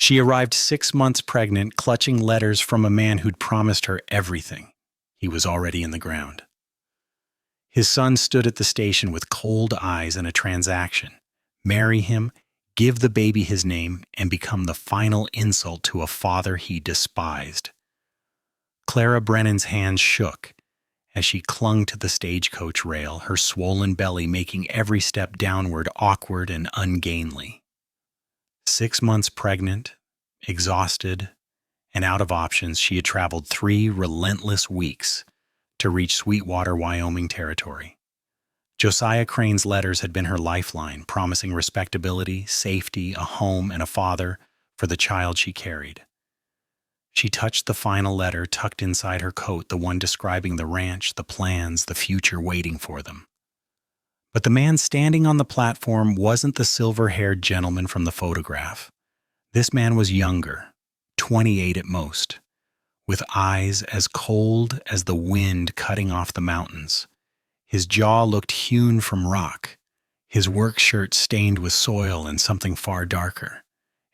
She arrived 6 months pregnant, clutching letters from a man who'd promised her everything. He was already in the ground. His son stood at the station with cold eyes and a transaction. Marry him, give the baby his name, and become the final insult to a father he despised. Clara Brennan's hands shook as she clung to the stagecoach rail, her swollen belly making every step downward awkward and ungainly. 6 months pregnant, exhausted, and out of options, she had traveled 3 relentless weeks to reach Sweetwater, Wyoming territory. Josiah Crane's letters had been her lifeline, promising respectability, safety, a home, and a father for the child she carried. She touched the final letter tucked inside her coat, the one describing the ranch, the plans, the future waiting for them. But the man standing on the platform wasn't the silver-haired gentleman from the photograph. This man was younger, 28 at most, with eyes as cold as the wind cutting off the mountains. His jaw looked hewn from rock, his work shirt stained with soil and something far darker.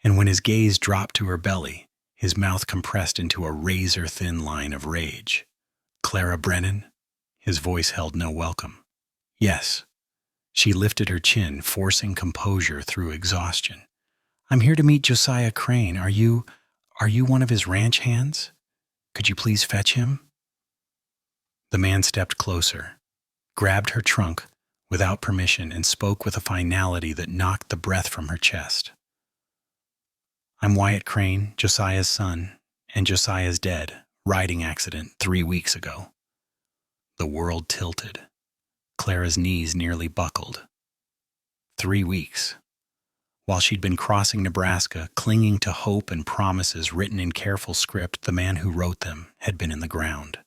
And when his gaze dropped to her belly, his mouth compressed into a razor-thin line of rage. "Clara Brennan?" His voice held no welcome. "Yes." She lifted her chin, forcing composure through exhaustion. "I'm here to meet Josiah Crane. Are you one of his ranch hands? Could you please fetch him?" The man stepped closer, grabbed her trunk without permission, and spoke with a finality that knocked the breath from her chest. "I'm Wyatt Crane, Josiah's son, and Josiah's dead. Riding accident 3 weeks ago." The world tilted. Clara's knees nearly buckled. 3 weeks. While she'd been crossing Nebraska, clinging to hope and promises written in careful script, the man who wrote them had been in the ground.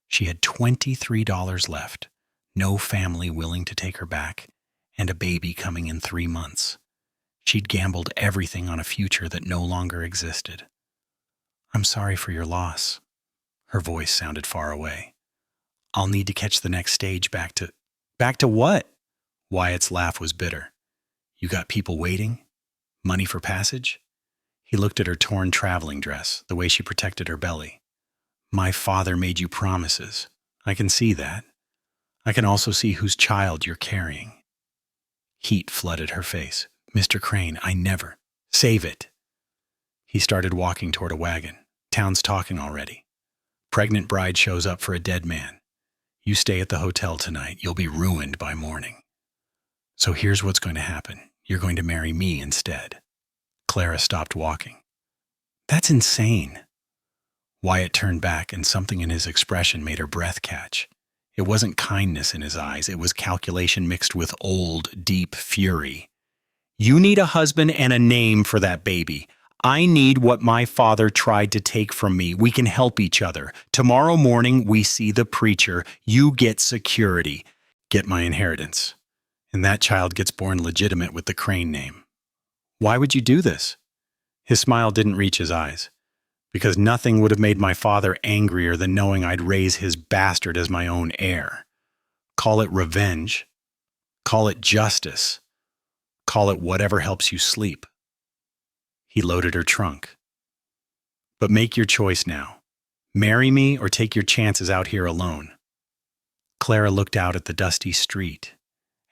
She had $23 left, no family willing to take her back, and a baby coming in 3 months. She'd gambled everything on a future that no longer existed. "I'm sorry for your loss." Her voice sounded far away. "I'll need to catch the next stage back to..." "Back to what?" Wyatt's laugh was bitter. "You got people waiting? Money for passage?" He looked at her torn traveling dress, the way she protected her belly. "My father made you promises. I can see that. I can also see whose child you're carrying." Heat flooded her face. "Mr. Crane, I never..." "Save it." He started walking toward a wagon. "Town's talking already. Pregnant bride shows up for a dead man. You stay at the hotel tonight. You'll be ruined by morning. So here's what's going to happen. You're going to marry me instead." Clara stopped walking. "That's insane." Wyatt turned back, and something in his expression made her breath catch. It wasn't kindness in his eyes. It was calculation mixed with old, deep fury. "You need a husband and a name for that baby. I need what my father tried to take from me. We can help each other. Tomorrow morning, we see the preacher. You get security. Get my inheritance. And that child gets born legitimate with the Crane name." "Why would you do this?" His smile didn't reach his eyes. "Because nothing would have made my father angrier than knowing I'd raise his bastard as my own heir. Call it revenge. Call it justice. Call it whatever helps you sleep." He loaded her trunk. "But make your choice now. Marry me or take your chances out here alone." Clara looked out at the dusty street,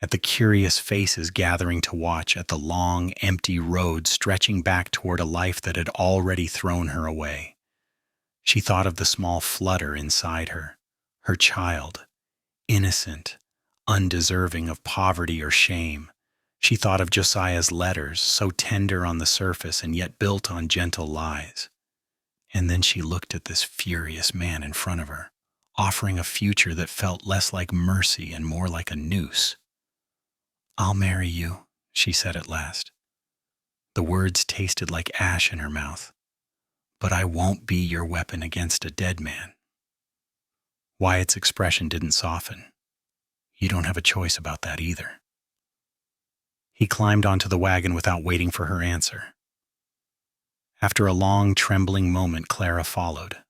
at the curious faces gathering to watch, at the long, empty road stretching back toward a life that had already thrown her away. She thought of the small flutter inside her child, innocent, undeserving of poverty or shame. She thought of Josiah's letters, so tender on the surface and yet built on gentle lies. And then she looked at this furious man in front of her, offering a future that felt less like mercy and more like a noose. "I'll marry you," she said at last. The words tasted like ash in her mouth. "But I won't be your weapon against a dead man." Wyatt's expression didn't soften. "You don't have a choice about that either." He climbed onto the wagon without waiting for her answer. After a long, trembling moment, Clara followed.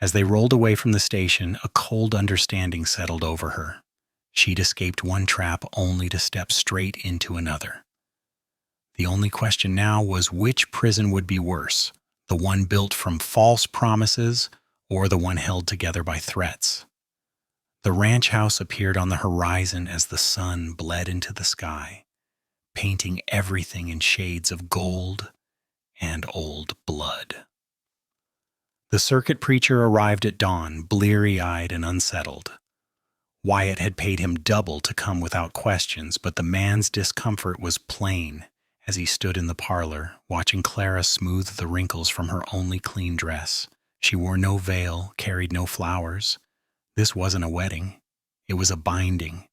As they rolled away from the station, a cold understanding settled over her. She'd escaped one trap only to step straight into another. The only question now was which prison would be worse, the one built from false promises or the one held together by threats. The ranch house appeared on the horizon as the sun bled into the sky, painting everything in shades of gold and old blood. The circuit preacher arrived at dawn, bleary-eyed and unsettled. Wyatt had paid him double to come without questions, but the man's discomfort was plain as he stood in the parlor, watching Clara smooth the wrinkles from her only clean dress. She wore no veil, carried no flowers. This wasn't a wedding. It was a binding,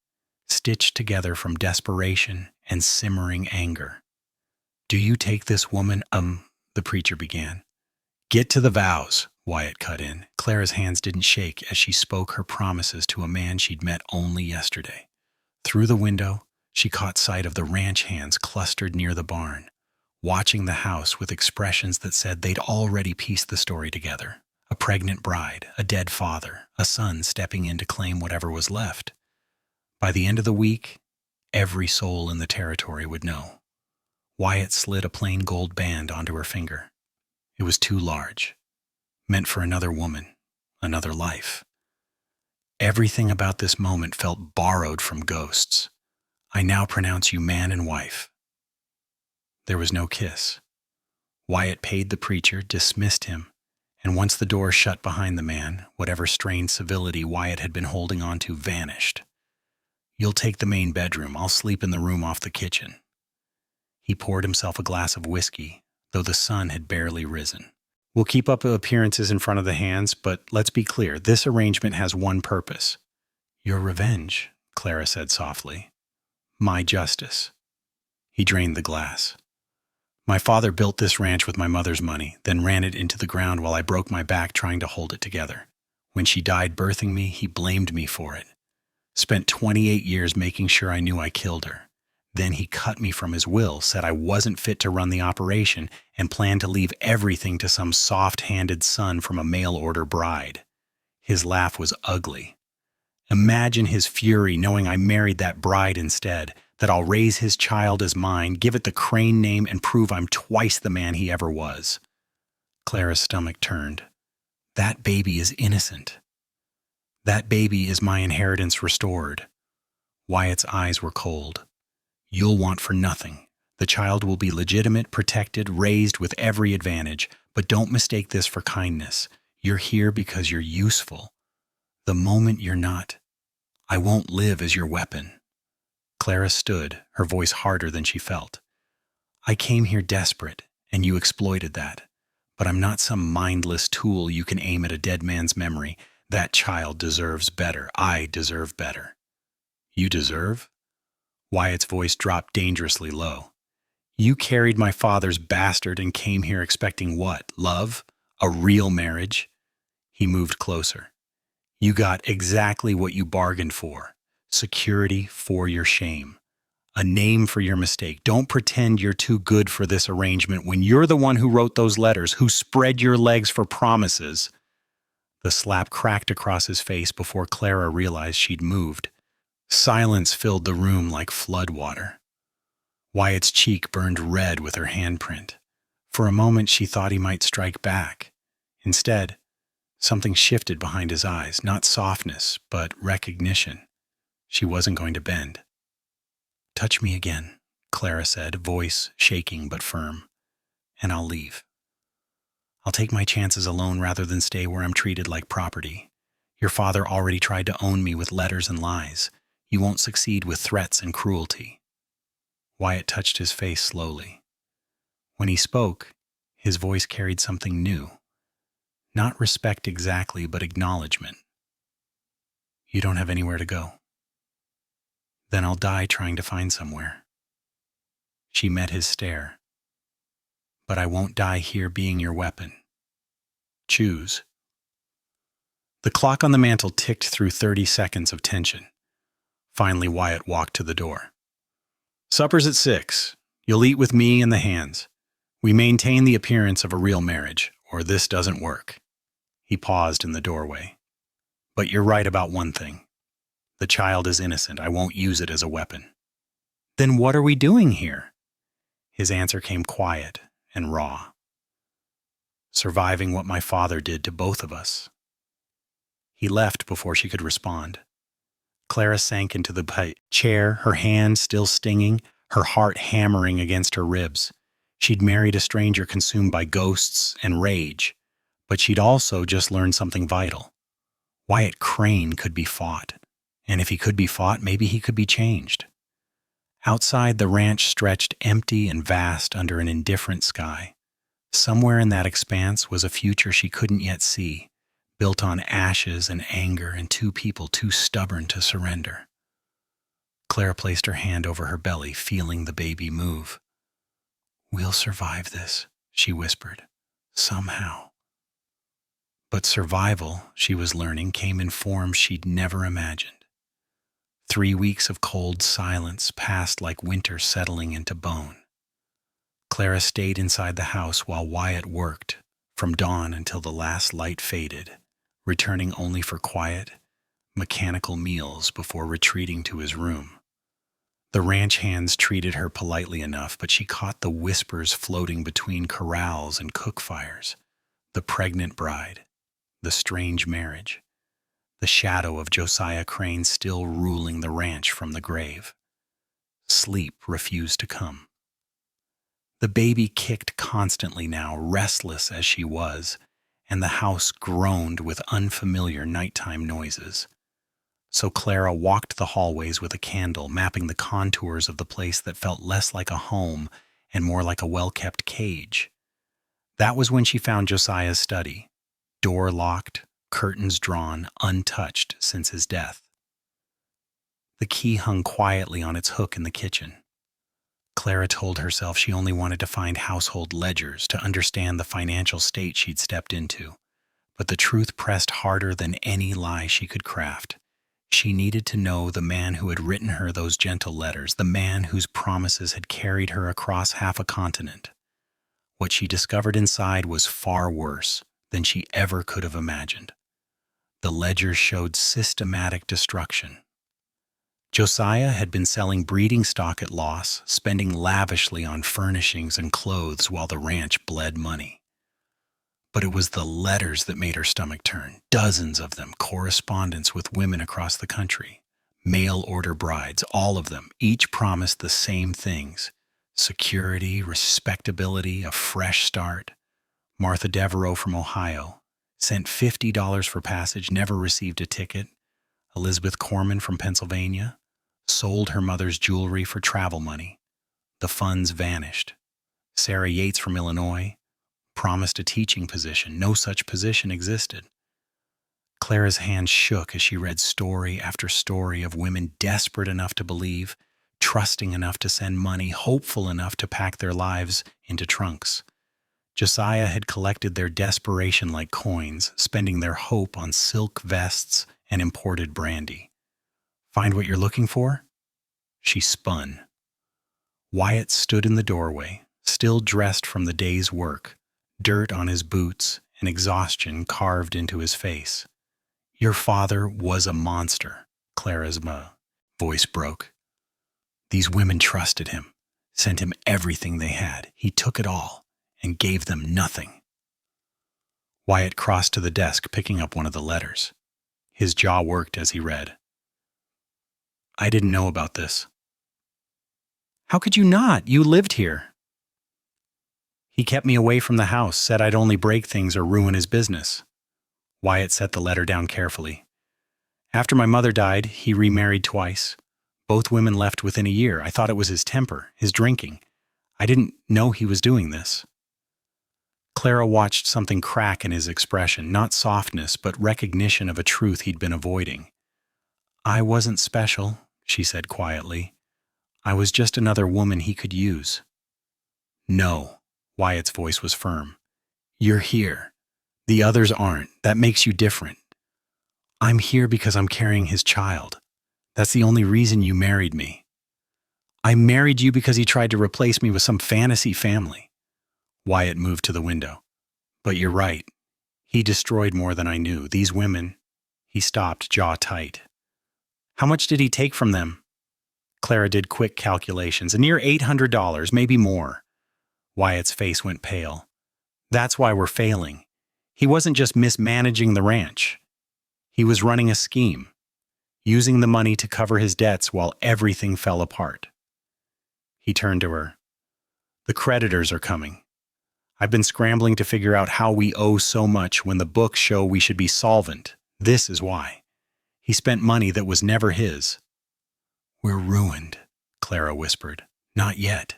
stitched together from desperation and simmering anger. "Do you take this woman, the preacher began. "Get to the vows," Wyatt cut in. Clara's hands didn't shake as she spoke her promises to a man she'd met only yesterday. Through the window, she caught sight of the ranch hands clustered near the barn, watching the house with expressions that said they'd already pieced the story together. A pregnant bride, a dead father, a son stepping in to claim whatever was left. By the end of the week, every soul in the territory would know. Wyatt slid a plain gold band onto her finger. It was too large, meant for another woman, another life. Everything about this moment felt borrowed from ghosts. "I now pronounce you man and wife." There was no kiss. Wyatt paid the preacher, dismissed him, and once the door shut behind the man, whatever strained civility Wyatt had been holding on to vanished. "You'll take the main bedroom. I'll sleep in the room off the kitchen." He poured himself a glass of whiskey, though the sun had barely risen. "We'll keep up appearances in front of the hands, but let's be clear, this arrangement has one purpose." "Your revenge," Clara said softly. "My justice." He drained the glass. "My father built this ranch with my mother's money, then ran it into the ground while I broke my back trying to hold it together. When she died birthing me, he blamed me for it. Spent 28 years making sure I knew I killed her. Then he cut me from his will, said I wasn't fit to run the operation, and planned to leave everything to some soft-handed son from a mail-order bride." His laugh was ugly. "Imagine his fury knowing I married that bride instead, that I'll raise his child as mine, give it the Crane name, and prove I'm twice the man he ever was." Clara's stomach turned. "That baby is innocent. That baby is my inheritance restored." Wyatt's eyes were cold. "You'll want for nothing. The child will be legitimate, protected, raised with every advantage, but don't mistake this for kindness. You're here because you're useful. The moment you're not, I won't live as your weapon." Clara stood, her voice harder than she felt. "I came here desperate, and you exploited that. But I'm not some mindless tool you can aim at a dead man's memory. That child deserves better. I deserve better." "You deserve?" Wyatt's voice dropped dangerously low. "You carried my father's bastard and came here expecting what? Love? A real marriage?" He moved closer. "You got exactly what you bargained for. Security for your shame. A name for your mistake. Don't pretend you're too good for this arrangement when you're the one who wrote those letters, who spread your legs for promises." The slap cracked across his face before Clara realized she'd moved. Silence filled the room like floodwater. Wyatt's cheek burned red with her handprint. For a moment she thought he might strike back. Instead, something shifted behind his eyes, not softness, but recognition. She wasn't going to bend. "Touch me again," Clara said, voice shaking but firm, "and I'll leave. I'll take my chances alone rather than stay where I'm treated like property. Your father already tried to own me with letters and lies. You won't succeed with threats and cruelty." Wyatt touched his face slowly. When he spoke, his voice carried something new. Not respect exactly, but acknowledgement. "You don't have anywhere to go." "Then I'll die trying to find somewhere." She met his stare. "But I won't die here being your weapon. Choose." The clock on the mantel ticked through 30 seconds of tension. Finally, Wyatt walked to the door. "Supper's at 6. You'll eat with me and the hands. We maintain the appearance of a real marriage, or this doesn't work." He paused in the doorway. "But you're right about one thing. The child is innocent. I won't use it as a weapon." "Then what are we doing here?" His answer came quiet and raw. Surviving what my father did to both of us. He left before she could respond. Clara sank into the chair, her hand still stinging, her heart hammering against her ribs. She'd married a stranger consumed by ghosts and rage, but she'd also just learned something vital. Wyatt Crane could be fought, and if he could be fought, maybe he could be changed. Outside, the ranch stretched empty and vast under an indifferent sky. Somewhere in that expanse was a future she couldn't yet see, built on ashes and anger and two people too stubborn to surrender. Clara placed her hand over her belly, feeling the baby move. "We'll survive this," she whispered, "somehow." But survival, she was learning, came in forms she'd never imagined. 3 weeks of cold silence passed like winter settling into bone. Clara stayed inside the house while Wyatt worked, from dawn until the last light faded, returning only for quiet, mechanical meals before retreating to his room. The ranch hands treated her politely enough, but she caught the whispers floating between corrals and cook fires. The pregnant bride, the strange marriage, the shadow of Josiah Crane still ruling the ranch from the grave. Sleep refused to come. The baby kicked constantly now, restless as she was, and the house groaned with unfamiliar nighttime noises. So Clara walked the hallways with a candle, mapping the contours of the place that felt less like a home and more like a well-kept cage. That was when she found Josiah's study, door locked, curtains drawn, untouched since his death. The key hung quietly on its hook in the kitchen. Clara told herself she only wanted to find household ledgers to understand the financial state she'd stepped into. But the truth pressed harder than any lie she could craft. She needed to know the man who had written her those gentle letters, the man whose promises had carried her across half a continent. What she discovered inside was far worse than she ever could have imagined. The ledgers showed systematic destruction. Josiah had been selling breeding stock at loss, spending lavishly on furnishings and clothes while the ranch bled money. But it was the letters that made her stomach turn, dozens of them, correspondence with women across the country, mail-order brides, all of them, each promised the same things: security, respectability, a fresh start. Martha Devereaux from Ohio sent $50 for passage, never received a ticket. Elizabeth Corman from Pennsylvania sold her mother's jewelry for travel money. The funds vanished. Sarah Yates from Illinois promised a teaching position. No such position existed. Clara's hand shook as she read story after story of women desperate enough to believe, trusting enough to send money, hopeful enough to pack their lives into trunks. Josiah had collected their desperation like coins, spending their hope on silk vests and imported brandy. "Find what you're looking for?" She spun. Wyatt stood in the doorway, still dressed from the day's work, dirt on his boots and exhaustion carved into his face. "Your father was a monster," Clara's voice broke. "These women trusted him, sent him everything they had. He took it all and gave them nothing." Wyatt crossed to the desk, picking up one of the letters. His jaw worked as he read. "I didn't know about this." "How could you not? You lived here." "He kept me away from the house, said I'd only break things or ruin his business." Wyatt set the letter down carefully. "After my mother died, he remarried twice. Both women left within a year. I thought it was his temper, his drinking. I didn't know he was doing this." Clara watched something crack in his expression, not softness, but recognition of a truth he'd been avoiding. "I wasn't special," she said quietly. "I was just another woman he could use." "No," Wyatt's voice was firm. "You're here. The others aren't. That makes you different. I'm here because I'm carrying his child. That's the only reason you married me. I married you because he tried to replace me with some fantasy family." Wyatt moved to the window. "But you're right. He destroyed more than I knew. These women—" He stopped, jaw tight. "How much did he take from them?" Clara did quick calculations. "A near $800, maybe more. Wyatt's face went pale. That's why we're failing. He wasn't just mismanaging the ranch. He was running a scheme, using the money to cover his debts while everything fell apart. He turned to her. The creditors are coming. I've been scrambling to figure out how we owe so much when the books show we should be solvent. This is why. He spent money that was never his. We're ruined, Clara whispered. Not yet.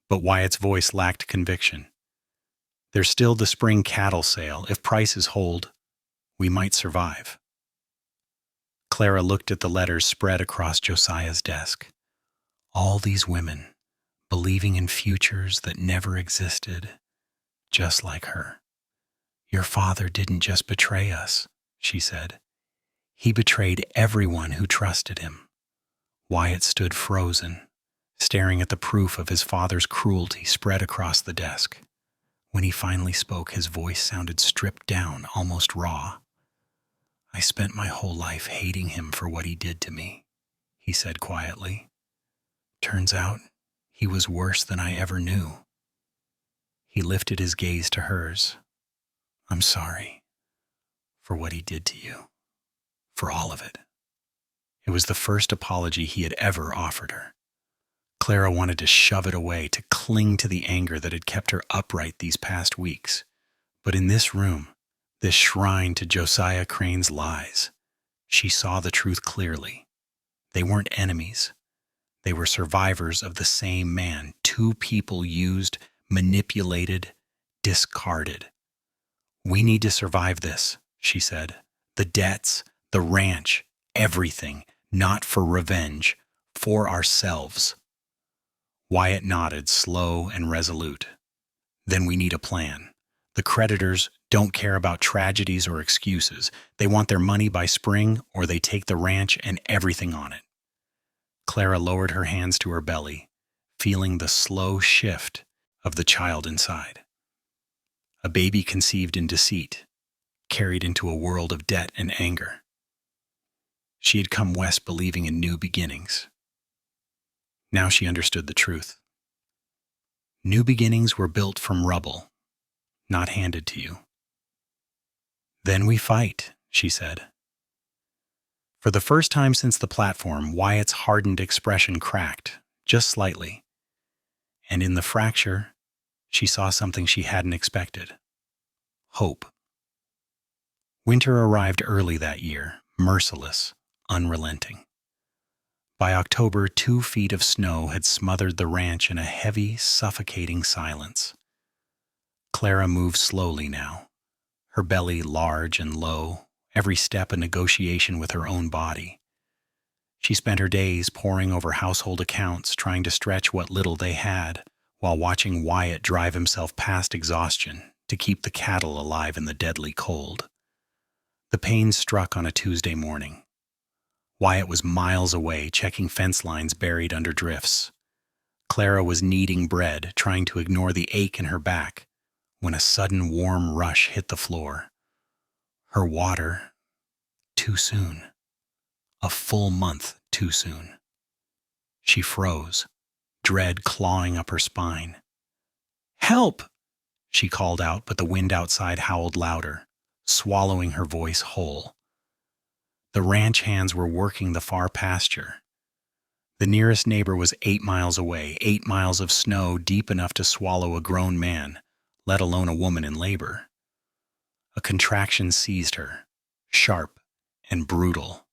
But Wyatt's voice lacked conviction. There's still the spring cattle sale. If prices hold, we might survive. Clara looked at the letters spread across Josiah's desk. All these women, believing in futures that never existed, just like her. Your father didn't just betray us, she said. He betrayed everyone who trusted him. Wyatt stood frozen, staring at the proof of his father's cruelty spread across the desk. When he finally spoke, his voice sounded stripped down, almost raw. I spent my whole life hating him for what he did to me, he said quietly. Turns out, he was worse than I ever knew. He lifted his gaze to hers. I'm sorry for what he did to you, for all of it. It was the first apology he had ever offered her. Clara wanted to shove it away, to cling to the anger that had kept her upright these past weeks. But in this room, this shrine to Josiah Crane's lies, she saw the truth clearly. They weren't enemies. They were survivors of the same man. Two people used, manipulated, discarded. We need to survive this, she said. The debts, the ranch, everything, not for revenge, for ourselves. Wyatt nodded, slow and resolute. Then we need a plan. The creditors don't care about tragedies or excuses. They want their money by spring, or they take the ranch and everything on it. Clara lowered her hands to her belly, feeling the slow shift of the child inside. A baby conceived in deceit, carried into a world of debt and anger. She had come west believing in new beginnings. Now she understood the truth. New beginnings were built from rubble, not handed to you. Then we fight, she said. For the first time since the platform, Wyatt's hardened expression cracked, just slightly. And in the fracture, she saw something she hadn't expected. Hope. Winter arrived early that year, merciless, unrelenting. By October, 2 feet of snow had smothered the ranch in a heavy, suffocating silence. Clara moved slowly now, her belly large and low, every step a negotiation with her own body. She spent her days poring over household accounts, trying to stretch what little they had, while watching Wyatt drive himself past exhaustion to keep the cattle alive in the deadly cold. The pain struck on a Tuesday morning. Wyatt was miles away, checking fence lines buried under drifts. Clara was kneading bread, trying to ignore the ache in her back, when a sudden warm rush hit the floor. Her water, too soon. A full month too soon. She froze, dread clawing up her spine. Help! She called out, but the wind outside howled louder, swallowing her voice whole. The ranch hands were working the far pasture. The nearest neighbor was 8 miles away, 8 miles of snow deep enough to swallow a grown man, let alone a woman in labor. A contraction seized her, sharp and brutal.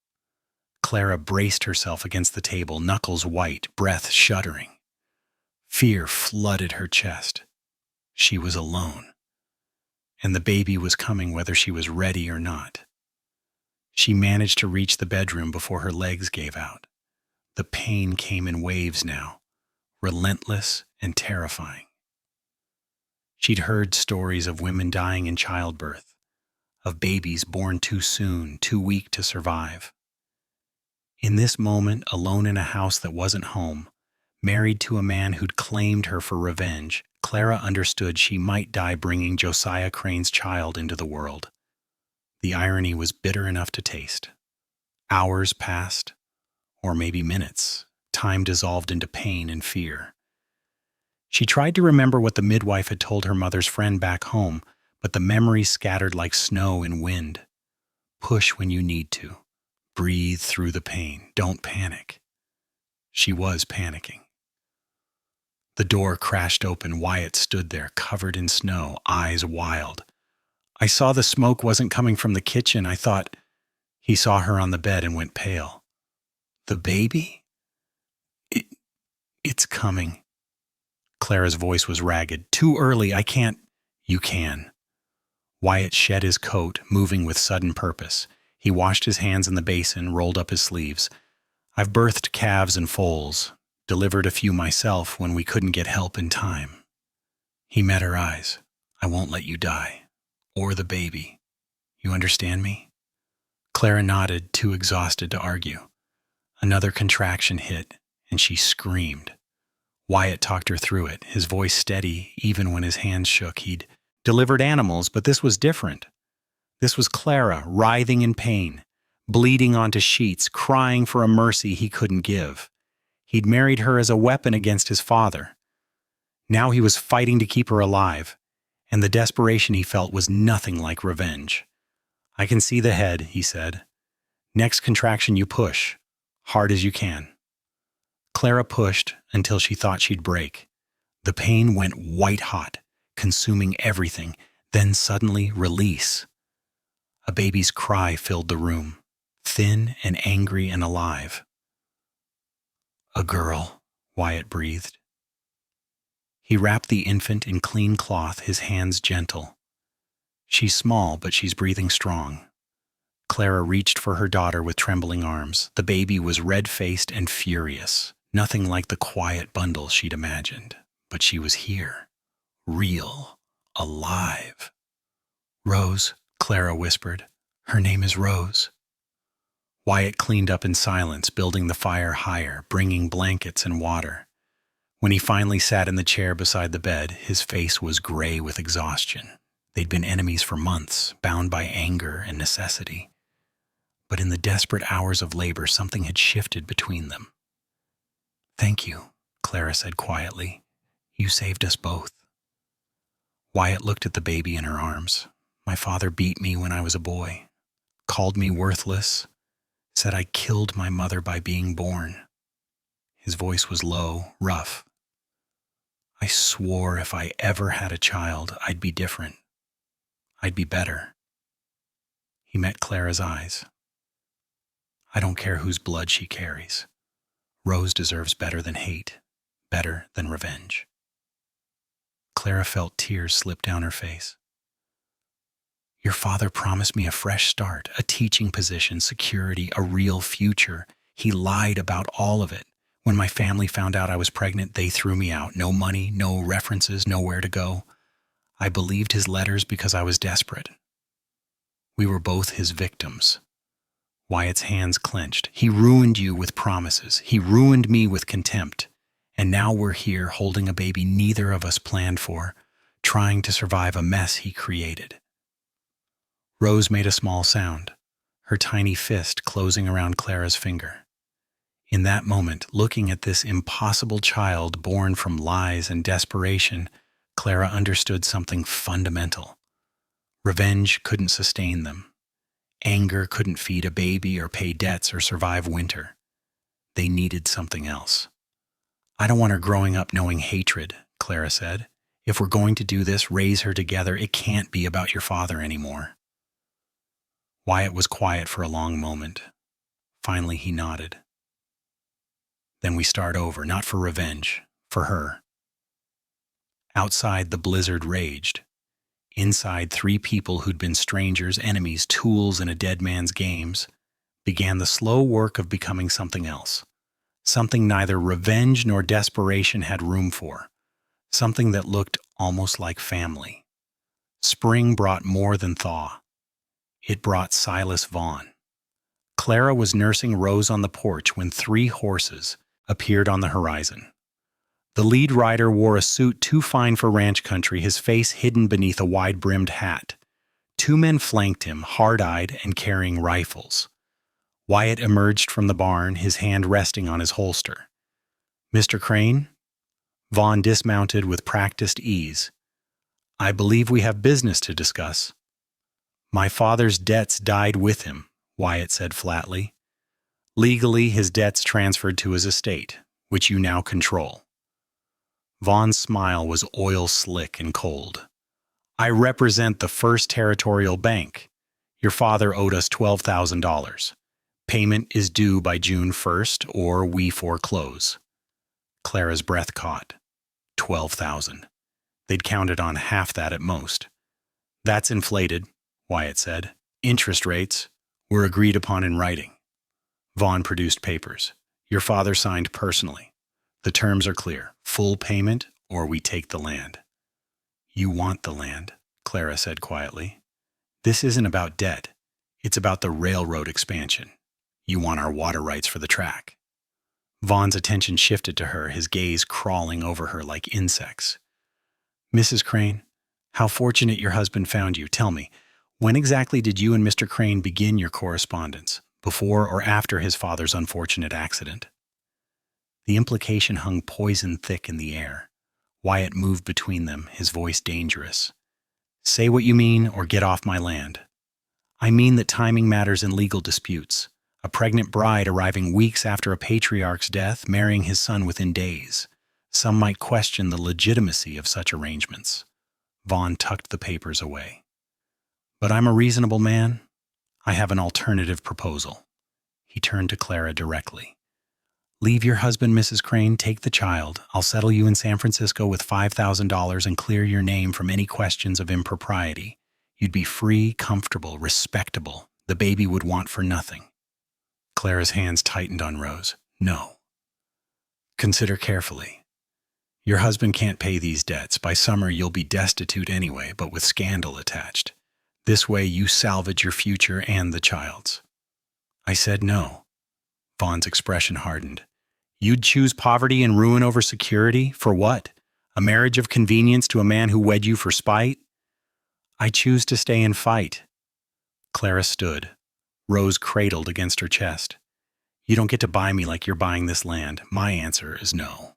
Clara braced herself against the table, knuckles white, breath shuddering. Fear flooded her chest. She was alone, and the baby was coming whether she was ready or not. She managed to reach the bedroom before her legs gave out. The pain came in waves now, relentless and terrifying. She'd heard stories of women dying in childbirth, of babies born too soon, too weak to survive. In this moment, alone in a house that wasn't home, married to a man who'd claimed her for revenge, Clara understood she might die bringing Josiah Crane's child into the world. The irony was bitter enough to taste. Hours passed, or maybe minutes. Time dissolved into pain and fear. She tried to remember what the midwife had told her mother's friend back home, but the memories scattered like snow in wind. Push when you need to. Breathe through the pain. Don't panic. She was panicking. The door crashed open. Wyatt stood there, covered in snow, eyes wild. I saw the smoke wasn't coming from the kitchen. I thought. He saw her on the bed and went pale. The baby? It's coming. Clara's voice was ragged. Too early. I can't. You can. Wyatt shed his coat, moving with sudden purpose. He washed his hands in the basin, rolled up his sleeves. I've birthed calves and foals, delivered a few myself when we couldn't get help in time. He met her eyes. I won't let you die. Or the baby. You understand me? Clara nodded, too exhausted to argue. Another contraction hit, and she screamed. Wyatt talked her through it, his voice steady even when his hands shook. He'd delivered animals, but this was different. This was Clara, writhing in pain, bleeding onto sheets, crying for a mercy he couldn't give. He'd married her as a weapon against his father. Now he was fighting to keep her alive, and the desperation he felt was nothing like revenge. I can see the head, he said. Next contraction you push, hard as you can. Clara pushed until she thought she'd break. The pain went white-hot, consuming everything, then suddenly release. A baby's cry filled the room, thin and angry and alive. A girl, Wyatt breathed. He wrapped the infant in clean cloth, his hands gentle. She's small, but she's breathing strong. Clara reached for her daughter with trembling arms. The baby was red-faced and furious, nothing like the quiet bundle she'd imagined. But she was here, real, alive. Rose, Clara whispered. Her name is Rose. Wyatt cleaned up in silence, building the fire higher, bringing blankets and water. When he finally sat in the chair beside the bed, his face was gray with exhaustion. They'd been enemies for months, bound by anger and necessity. But in the desperate hours of labor, something had shifted between them. Thank you, Clara said quietly. You saved us both. Wyatt looked at the baby in her arms. My father beat me when I was a boy, called me worthless, said I killed my mother by being born. His voice was low, rough. I swore if I ever had a child, I'd be different. I'd be better. He met Clara's eyes. I don't care whose blood she carries. Rose deserves better than hate, better than revenge. Clara felt tears slip down her face. Your father promised me a fresh start, a teaching position, security, a real future. He lied about all of it. When my family found out I was pregnant, they threw me out. No money, no references, nowhere to go. I believed his letters because I was desperate. We were both his victims. Wyatt's hands clenched. He ruined you with promises. He ruined me with contempt. And now we're here holding a baby neither of us planned for, trying to survive a mess he created. Rose made a small sound, her tiny fist closing around Clara's finger. In that moment, looking at this impossible child born from lies and desperation, Clara understood something fundamental. Revenge couldn't sustain them. Anger couldn't feed a baby or pay debts or survive winter. They needed something else. I don't want her growing up knowing hatred, Clara said. If we're going to do this, raise her together. It can't be about your father anymore. Wyatt was quiet for a long moment. Finally, he nodded. Then we start over, not for revenge, for her. Outside, the blizzard raged. Inside, 3 people who'd been strangers, enemies, tools in a dead man's games, began the slow work of becoming something else. Something neither revenge nor desperation had room for. Something that looked almost like family. Spring brought more than thaw. It brought Silas Vaughn. Clara was nursing Rose on the porch when 3 horses appeared on the horizon. The lead rider wore a suit too fine for ranch country, his face hidden beneath a wide-brimmed hat. 2 men flanked him, hard-eyed and carrying rifles. Wyatt emerged from the barn, his hand resting on his holster. Mr. Crane? Vaughn dismounted with practiced ease. I believe we have business to discuss. My father's debts died with him, Wyatt said flatly. Legally, his debts transferred to his estate, which you now control. Vaughn's smile was oil-slick and cold. I represent the First Territorial Bank. Your father owed us $12,000. Payment is due by June 1st, or we foreclose. Clara's breath caught. 12,000. They'd counted on half that at most. That's inflated, Wyatt said. Interest rates were agreed upon in writing. Vaughn produced papers. Your father signed personally. The terms are clear. Full payment, or we take the land. You want the land, Clara said quietly. This isn't about debt. It's about the railroad expansion. You want our water rights for the track. Vaughn's attention shifted to her, his gaze crawling over her like insects. Mrs. Crane, how fortunate your husband found you. Tell me, when exactly did you and Mr. Crane begin your correspondence? Before or after his father's unfortunate accident? The implication hung poison thick in the air. Wyatt moved between them, his voice dangerous. Say what you mean or get off my land. I mean that timing matters in legal disputes. A pregnant bride arriving weeks after a patriarch's death, marrying his son within days. Some might question the legitimacy of such arrangements. Vaughn tucked the papers away. But I'm a reasonable man. I have an alternative proposal. He turned to Clara directly. Leave your husband, Mrs. Crane, take the child. I'll settle you in San Francisco with $5,000 and clear your name from any questions of impropriety. You'd be free, comfortable, respectable. The baby would want for nothing. Clara's hands tightened on Rose. No. Consider carefully. Your husband can't pay these debts. By summer, you'll be destitute anyway, but with scandal attached. This way, you salvage your future and the child's. I said no. Vaughn's expression hardened. You'd choose poverty and ruin over security? For what? A marriage of convenience to a man who wed you for spite? I choose to stay and fight. Clara stood, Rose cradled against her chest. You don't get to buy me like you're buying this land. My answer is no.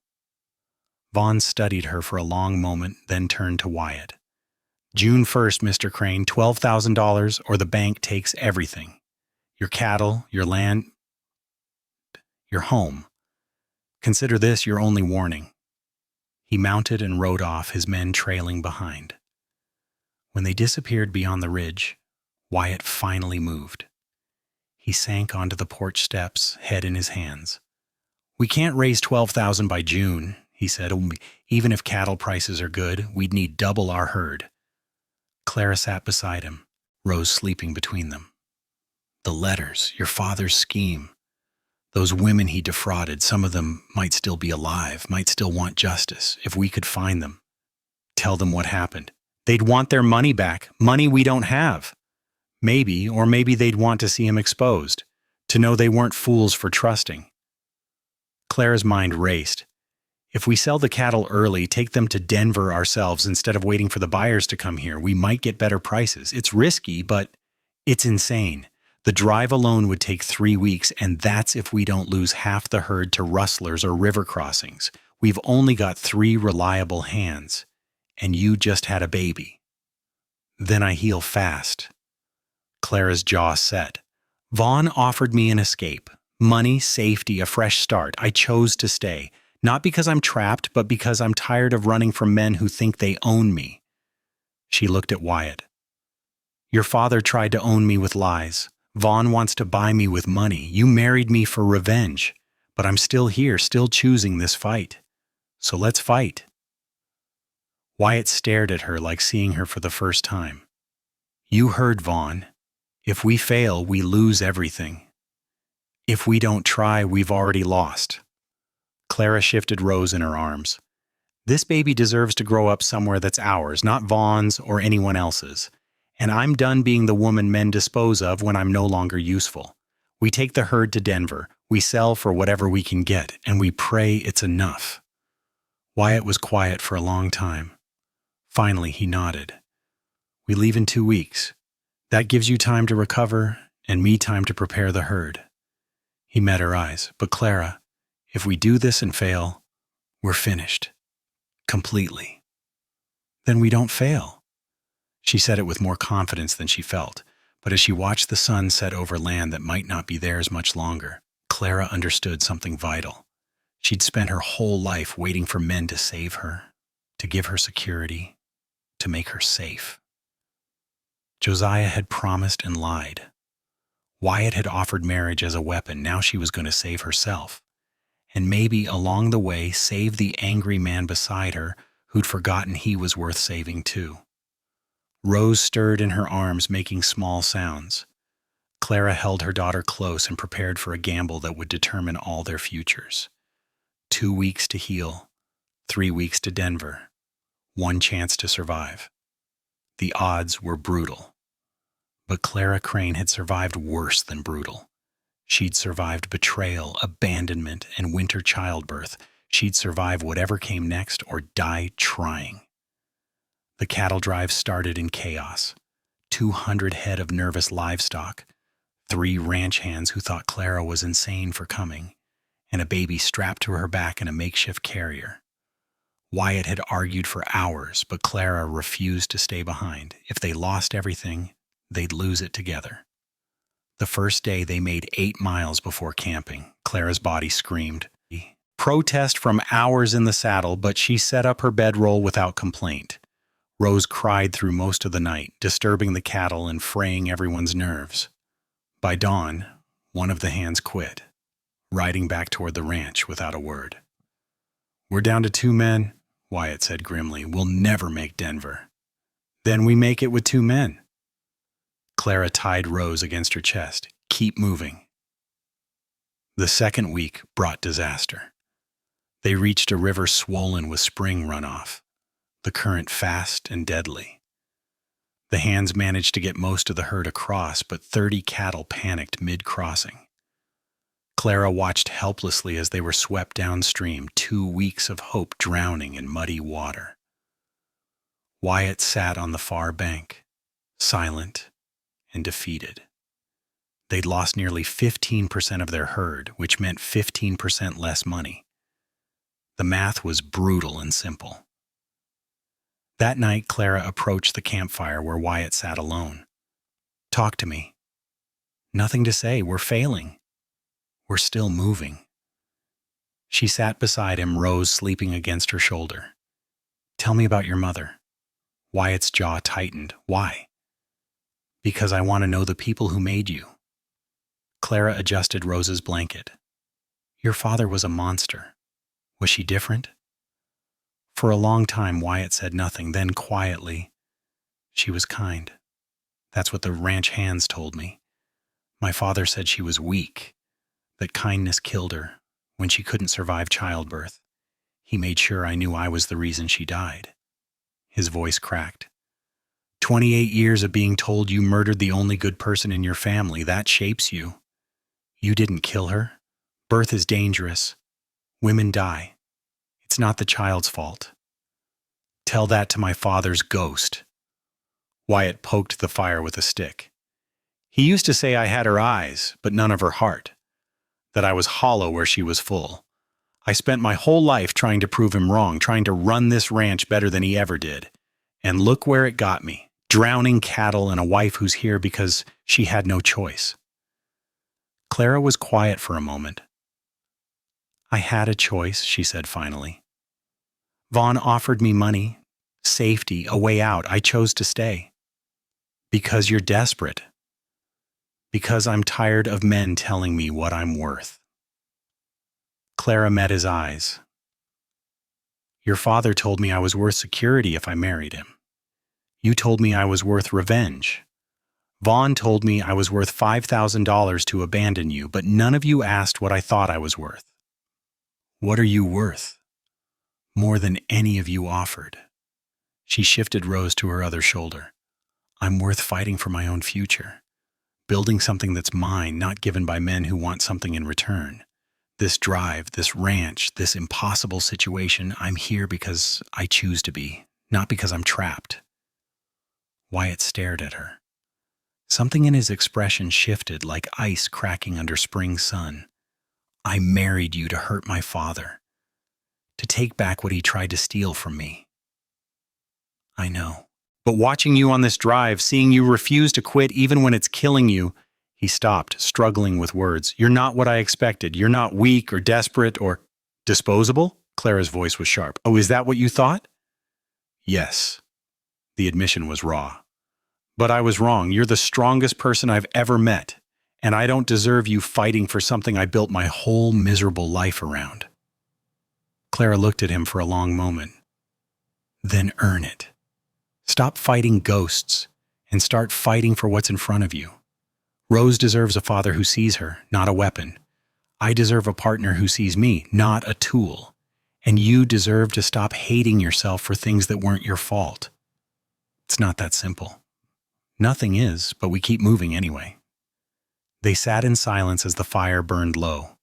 Vaughn studied her for a long moment, then turned to Wyatt. June 1st, Mr. Crane, $12,000 or the bank takes everything. Your cattle, your land, your home. Consider this your only warning. He mounted and rode off, his men trailing behind. When they disappeared beyond the ridge, Wyatt finally moved. He sank onto the porch steps, head in his hands. We can't raise $12,000 by June, he said. Even if cattle prices are good, we'd need double our herd. Clara sat beside him, Rose sleeping between them. The letters, your father's scheme. Those women he defrauded, some of them might still be alive, might still want justice, if we could find them. Tell them what happened. They'd want their money back, money we don't have. Maybe, or maybe they'd want to see him exposed, to know they weren't fools for trusting. Clara's mind raced. If we sell the cattle early, take them to Denver ourselves instead of waiting for the buyers to come here, we might get better prices. It's risky, but it's insane. The drive alone would take 3 weeks, and that's if we don't lose half the herd to rustlers or river crossings. We've only got 3 reliable hands, and you just had a baby. Then I heal fast. Clara's jaw set. Vaughn offered me an escape. Money, safety, a fresh start. I chose to stay. Not because I'm trapped, but because I'm tired of running from men who think they own me. She looked at Wyatt. Your father tried to own me with lies. Vaughn wants to buy me with money. You married me for revenge. But I'm still here, still choosing this fight. So let's fight. Wyatt stared at her like seeing her for the first time. You heard Vaughn. If we fail, we lose everything. If we don't try, we've already lost. Clara shifted Rose in her arms. This baby deserves to grow up somewhere that's ours, not Vaughn's or anyone else's. And I'm done being the woman men dispose of when I'm no longer useful. We take the herd to Denver, we sell for whatever we can get, and we pray it's enough. Wyatt was quiet for a long time. Finally, he nodded. We leave in 2 weeks. That gives you time to recover, and me time to prepare the herd. He met her eyes. But Clara, if we do this and fail, we're finished. Completely. Then we don't fail. She said it with more confidence than she felt, but as she watched the sun set over land that might not be theirs much longer, Clara understood something vital. She'd spent her whole life waiting for men to save her, to give her security, to make her safe. Josiah had promised and lied. Wyatt had offered marriage as a weapon. Now she was going to save herself. And maybe along the way save the angry man beside her who'd forgotten he was worth saving too. Rose stirred in her arms, making small sounds. Clara held her daughter close and prepared for a gamble that would determine all their futures. 2 weeks to heal, 3 weeks to Denver, 1 chance to survive. The odds were brutal. But Clara Crane had survived worse than brutal. She'd survived betrayal, abandonment, and winter childbirth. She'd survive whatever came next or die trying. The cattle drive started in chaos. 200 head of nervous livestock, 3 ranch hands who thought Clara was insane for coming, and a baby strapped to her back in a makeshift carrier. Wyatt had argued for hours, but Clara refused to stay behind. If they lost everything, they'd lose it together. The first day they made 8 miles before camping. Clara's body screamed. Protest from hours in the saddle, but she set up her bedroll without complaint. Rose cried through most of the night, disturbing the cattle and fraying everyone's nerves. By dawn, one of the hands quit, riding back toward the ranch without a word. "We're down to 2 men," Wyatt said grimly. "We'll never make Denver." "Then we make it with 2 men." Clara tied Rose against her chest. "Keep moving." The second week brought disaster. They reached a river swollen with spring runoff, the current fast and deadly. The hands managed to get most of the herd across, but 30 cattle panicked mid-crossing. Clara watched helplessly as they were swept downstream, 2 weeks of hope drowning in muddy water. Wyatt sat on the far bank, silent and defeated. They'd lost nearly 15% of their herd, which meant 15% less money. The math was brutal and simple. That night, Clara approached the campfire where Wyatt sat alone. "Talk to me." "Nothing to say. We're failing. We're still moving." She sat beside him, Rose sleeping against her shoulder. "Tell me about your mother." Wyatt's jaw tightened. "Why?" "Because I want to know the people who made you." Clara adjusted Rose's blanket. "Your father was a monster. Was she different?" For a long time, Wyatt said nothing. Then quietly, "She was kind. That's what the ranch hands told me. My father said she was weak, that kindness killed her when she couldn't survive childbirth. He made sure I knew I was the reason she died." His voice cracked. 28 years of being told you murdered the only good person in your family, that shapes you. You didn't kill her. Birth is dangerous. Women die. It's not the child's fault. Tell that to my father's ghost." Wyatt poked the fire with a stick. "He used to say I had her eyes, but none of her heart. That I was hollow where she was full. I spent my whole life trying to prove him wrong, trying to run this ranch better than he ever did. And look where it got me. Drowning cattle and a wife who's here because she had no choice." Clara was quiet for a moment. "I had a choice," she said finally. "Vaughn offered me money, safety, a way out. I chose to stay." "Because you're desperate." "Because I'm tired of men telling me what I'm worth." Clara met his eyes. "Your father told me I was worth security if I married him. You told me I was worth revenge. Vaughn told me I was worth $5,000 to abandon you, but none of you asked what I thought I was worth." "What are you worth?" "More than any of you offered." She shifted Rose to her other shoulder. "I'm worth fighting for my own future. Building something that's mine, not given by men who want something in return. This drive, this ranch, this impossible situation, I'm here because I choose to be, not because I'm trapped." Wyatt stared at her. Something in his expression shifted like ice cracking under spring sun. "I married you to hurt my father. to take back what he tried to steal from me. I know. But watching you on this drive, seeing you refuse to quit even when it's killing you, he stopped, struggling with words. You're not what I expected. You're not weak or desperate or disposable? Clara's voice was sharp. Oh, is that what you thought? Yes. The admission was raw. But I was wrong. You're the strongest person I've ever met, and I don't deserve you fighting for something I built my whole miserable life around. Clara looked at him for a long moment. Then earn it. Stop fighting ghosts and start fighting for what's in front of you. Rose deserves a father who sees her, not a weapon. I deserve a partner who sees me, not a tool. And you deserve to stop hating yourself for things that weren't your fault. It's not that simple. Nothing is, but we keep moving anyway. They sat in silence as the fire burned low.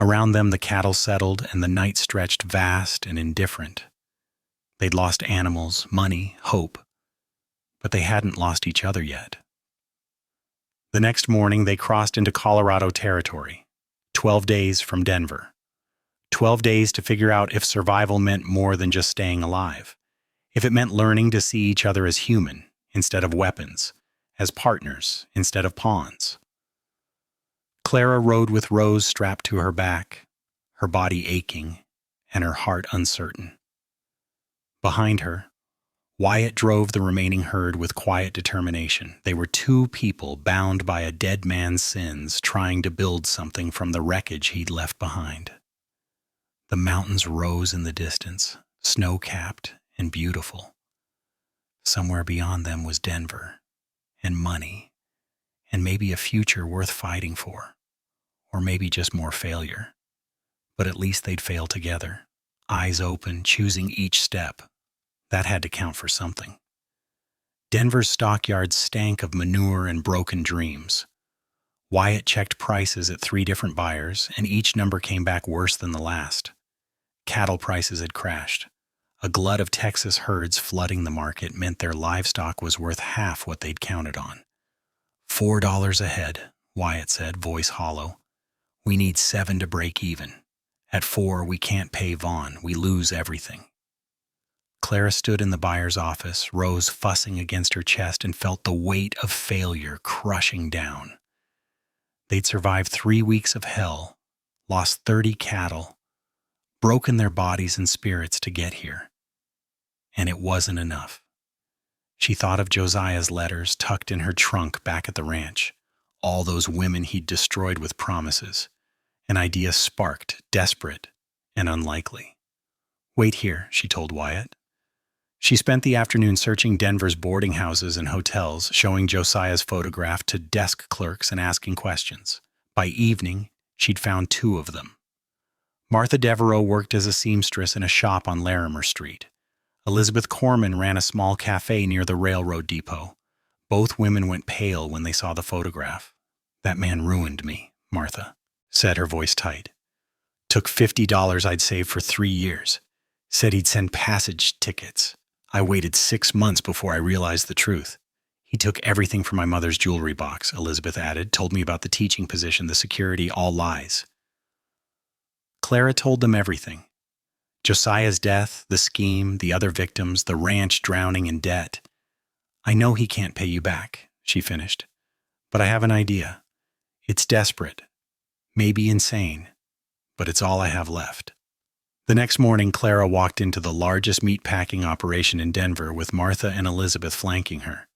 Around them the cattle settled and the night stretched vast and indifferent. They'd lost animals, money, hope, but they hadn't lost each other yet. The next morning they crossed into Colorado territory, 12 days from Denver. 12 days to figure out if survival meant more than just staying alive, if it meant learning to see each other as human instead of weapons, as partners instead of pawns. Clara rode with Rose strapped to her back, her body aching and her heart uncertain. Behind her, Wyatt drove the remaining herd with quiet determination. They were two people bound by a dead man's sins, trying to build something from the wreckage he'd left behind. The mountains rose in the distance, snow-capped and beautiful. Somewhere beyond them was Denver, and money, and maybe a future worth fighting for, or maybe just more failure. But at least they'd fail together, eyes open, choosing each step. That had to count for something. Denver's stockyards stank of manure and broken dreams. Wyatt checked prices at 3 different buyers, and each number came back worse than the last. Cattle prices had crashed. A glut of Texas herds flooding the market meant their livestock was worth half what they'd counted on. $4 a head, Wyatt said, voice hollow. We need 7 to break even. At 4, we can't pay Vaughn. We lose everything. Clara stood in the buyer's office, Rose fussing against her chest, and felt the weight of failure crushing down. They'd survived 3 weeks of hell, lost 30 cattle, broken their bodies and spirits to get here. And it wasn't enough. She thought of Josiah's letters tucked in her trunk back at the ranch, all those women he'd destroyed with promises. An idea sparked, desperate and unlikely. Wait here, she told Wyatt. She spent the afternoon searching Denver's boarding houses and hotels, showing Josiah's photograph to desk clerks and asking questions. By evening, she'd found 2 of them. Martha Devereaux worked as a seamstress in a shop on Larimer Street. Elizabeth Corman ran a small cafe near the railroad depot. Both women went pale when they saw the photograph. That man ruined me, Martha said, her voice tight. Took $50 I'd saved for 3 years. Said he'd send passage tickets. I waited 6 months before I realized the truth. He took everything from my mother's jewelry box, Elizabeth added, told me about the teaching position, the security, all lies. Clara told them everything. Josiah's death, the scheme, the other victims, the ranch drowning in debt. I know he can't pay you back, she finished. But I have an idea. It's desperate, maybe insane, but it's all I have left. The next morning, Clara walked into the largest meatpacking operation in Denver with Martha and Elizabeth flanking her.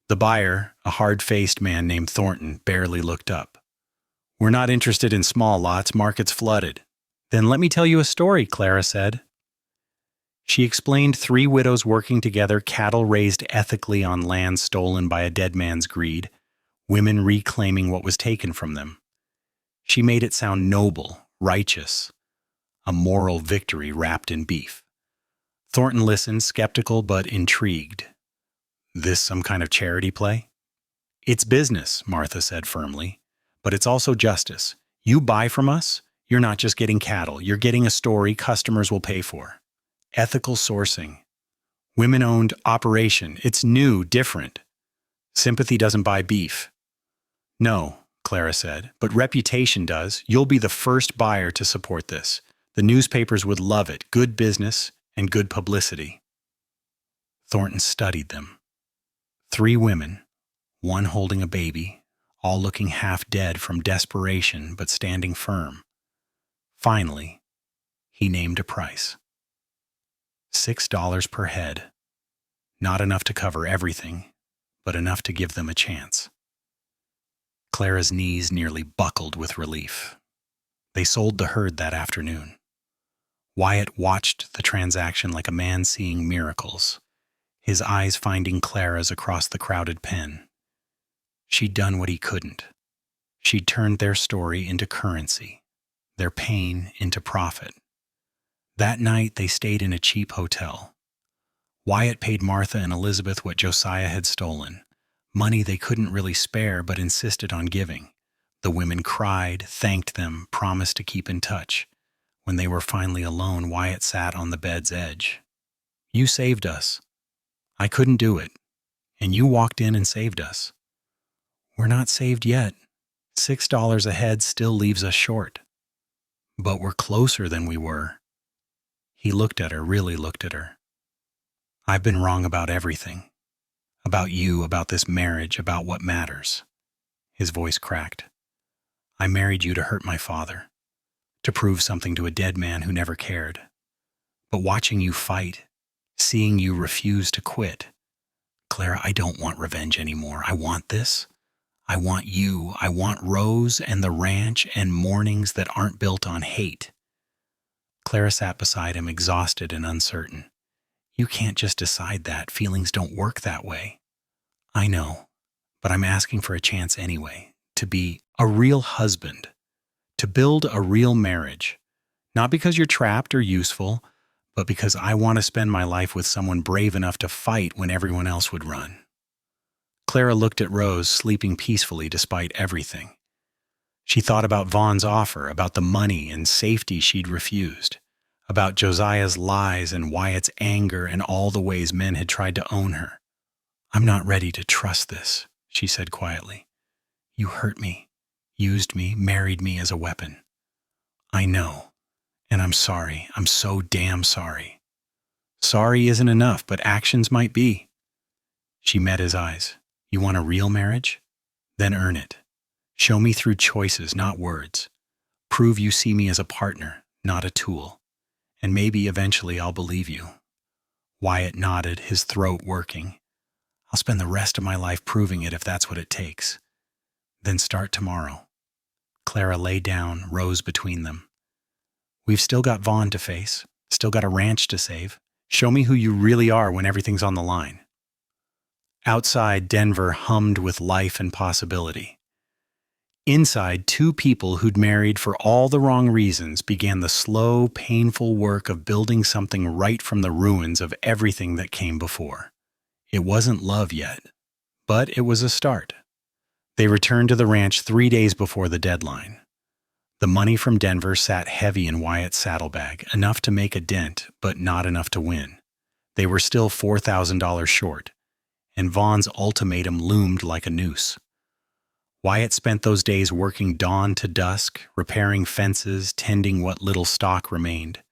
The buyer, a hard-faced man named Thornton, barely looked up. We're not interested in small lots, market's flooded. Then let me tell you a story, Clara said. She explained 3 widows working together, cattle raised ethically on land stolen by a dead man's greed, women reclaiming what was taken from them. She made it sound noble, righteous, a moral victory wrapped in beef. Thornton listened, skeptical but intrigued. This some kind of charity play? It's business, Martha said firmly, but it's also justice. You buy from us, you're not just getting cattle, you're getting a story customers will pay for. Ethical sourcing. Women-owned operation. It's new, different. Sympathy doesn't buy beef. No, Clara said, but reputation does. You'll be the first buyer to support this. The newspapers would love it. Good business and good publicity. Thornton studied them. 3 women, one holding a baby, all looking half dead from desperation but standing firm. Finally, he named a price. $6 per head. Not enough to cover everything, but enough to give them a chance. Clara's knees nearly buckled with relief. They sold the herd that afternoon. Wyatt watched the transaction like a man seeing miracles, his eyes finding Clara's across the crowded pen. She'd done what he couldn't. She'd turned their story into currency, their pain into profit. That night they stayed in a cheap hotel. Wyatt paid Martha and Elizabeth what Josiah had stolen, money they couldn't really spare but insisted on giving. The women cried, thanked them, promised to keep in touch. When they were finally alone, Wyatt sat on the bed's edge. "You saved us. I couldn't do it. And you walked in and saved us." "We're not saved yet. $6 a head still leaves us short." "But we're closer than we were." He looked at her, really looked at her. "I've been wrong about everything. About you, about this marriage, about what matters." His voice cracked. "I married you to hurt my father, to prove something to a dead man who never cared. But watching you fight, seeing you refuse to quit, Clara, I don't want revenge anymore. I want this. I want you. I want Rose and the ranch and mornings that aren't built on hate." Clara sat beside him, exhausted and uncertain. "You can't just decide that. Feelings don't work that way." "I know, but I'm asking for a chance anyway, to be a real husband, to build a real marriage. Not because you're trapped or useful, but because I want to spend my life with someone brave enough to fight when everyone else would run." Clara looked at Rose, sleeping peacefully despite everything. She thought about Vaughn's offer, about the money and safety she'd refused, about Josiah's lies and Wyatt's anger and all the ways men had tried to own her. "I'm not ready to trust this," she said quietly. "You hurt me, used me, married me as a weapon. I know, and I'm sorry. I'm so damn sorry." "Sorry isn't enough, but actions might be." She met his eyes. "You want a real marriage? Then earn it. Show me through choices, not words. Prove you see me as a partner, not a tool. And maybe eventually I'll believe you." Wyatt nodded, his throat working. "I'll spend the rest of my life proving it if that's what it takes." "Then start tomorrow." Clara lay down, Rose between them. "We've still got Vaughn to face, still got a ranch to save. Show me who you really are when everything's on the line." Outside, Denver hummed with life and possibility. Inside, 2 people who'd married for all the wrong reasons began the slow, painful work of building something right from the ruins of everything that came before. It wasn't love yet, but it was a start. They returned to the ranch 3 days before the deadline. The money from Denver sat heavy in Wyatt's saddlebag, enough to make a dent, but not enough to win. They were still $4,000 short, and Vaughn's ultimatum loomed like a noose. Wyatt spent those days working dawn to dusk, repairing fences, tending what little stock remained.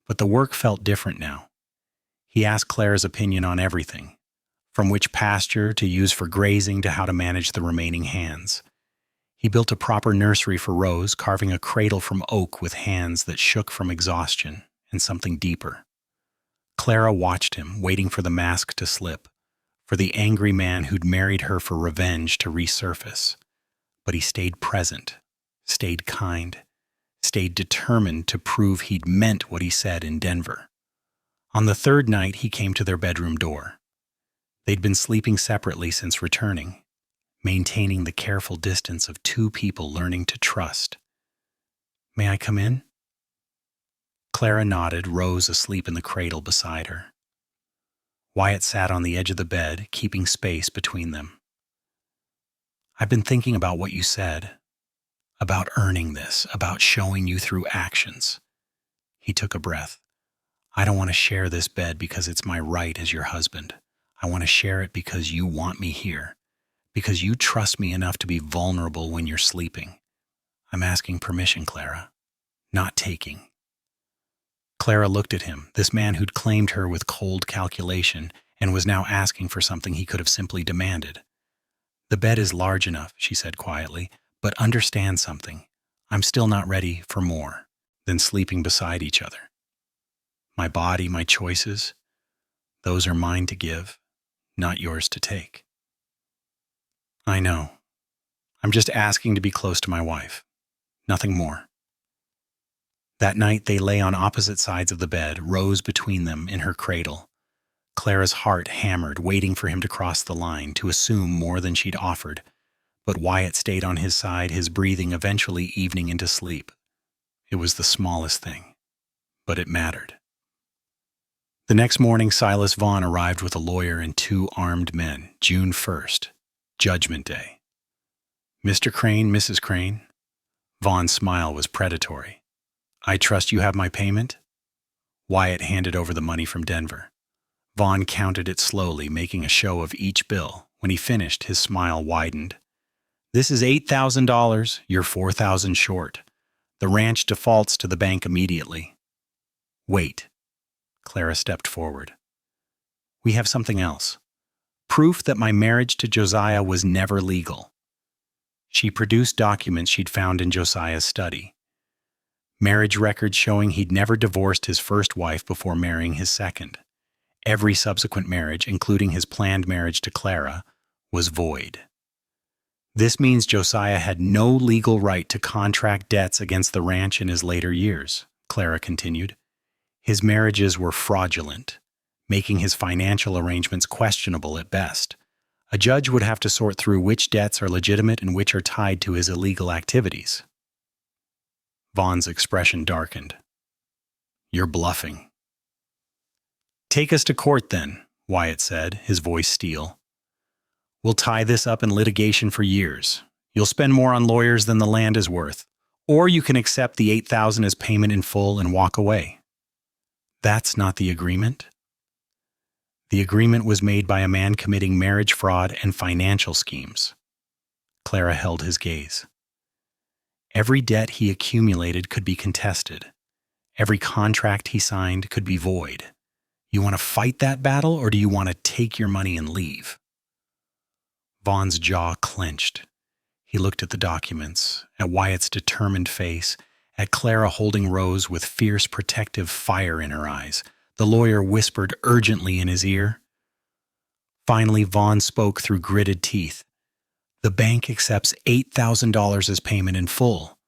But the work felt different now. He asked Clara's opinion on everything, from which pasture to use for grazing to how to manage the remaining hands. He built a proper nursery for Rose, carving a cradle from oak with hands that shook from exhaustion and something deeper. Clara watched him, waiting for the mask to slip, for the angry man who'd married her for revenge to resurface. But he stayed present, stayed kind, stayed determined to prove he'd meant what he said in Denver. On the 3rd night, he came to their bedroom door. They'd been sleeping separately since returning, maintaining the careful distance of 2 people learning to trust. "May I come in?" Clara nodded, Rose asleep in the cradle beside her. Wyatt sat on the edge of the bed, keeping space between them. "I've been thinking about what you said, about earning this, about showing you through actions." He took a breath. "I don't want to share this bed because it's my right as your husband. I want to share it because you want me here, because you trust me enough to be vulnerable when you're sleeping. I'm asking permission, Clara, not taking." Clara looked at him, this man who'd claimed her with cold calculation and was now asking for something he could have simply demanded. "The bed is large enough," she said quietly, "but understand something. I'm still not ready for more than sleeping beside each other. My body, my choices, those are mine to give, not yours to take." "I know. I'm just asking to be close to my wife. Nothing more." That night they lay on opposite sides of the bed, Rose between them in her cradle. Clara's heart hammered, waiting for him to cross the line, to assume more than she'd offered. But Wyatt stayed on his side, his breathing eventually evening into sleep. It was the smallest thing, but it mattered. The next morning, Silas Vaughn arrived with a lawyer and 2 armed men, June 1st, Judgment Day. "Mr. Crane, Mrs. Crane." Vaughn's smile was predatory. "I trust you have my payment?" Wyatt handed over the money from Denver. Vaughn counted it slowly, making a show of each bill. When he finished, his smile widened. "This is $8,000. You're $4,000 short. The ranch defaults to the bank immediately." "Wait." Clara stepped forward. "We have something else. Proof that my marriage to Josiah was never legal." She produced documents she'd found in Josiah's study. Marriage records showing he'd never divorced his first wife before marrying his second. Every subsequent marriage, including his planned marriage to Clara, was void. "This means Josiah had no legal right to contract debts against the ranch in his later years," Clara continued. "His marriages were fraudulent, making his financial arrangements questionable at best. A judge would have to sort through which debts are legitimate and which are tied to his illegal activities." Vaughn's expression darkened. "You're bluffing." "Take us to court then," Wyatt said, his voice steel. "We'll tie this up in litigation for years. You'll spend more on lawyers than the land is worth. Or you can accept the $8,000 as payment in full and walk away." "That's not the agreement." "The agreement was made by a man committing marriage fraud and financial schemes." Clara held his gaze. "Every debt he accumulated could be contested. Every contract he signed could be void. You want to fight that battle, or do you want to take your money and leave?" Vaughn's jaw clenched. He looked at the documents, at Wyatt's determined face, at Clara holding Rose with fierce protective fire in her eyes. The lawyer whispered urgently in his ear. Finally, Vaughn spoke through gritted teeth. "The bank accepts $8,000 as payment in full.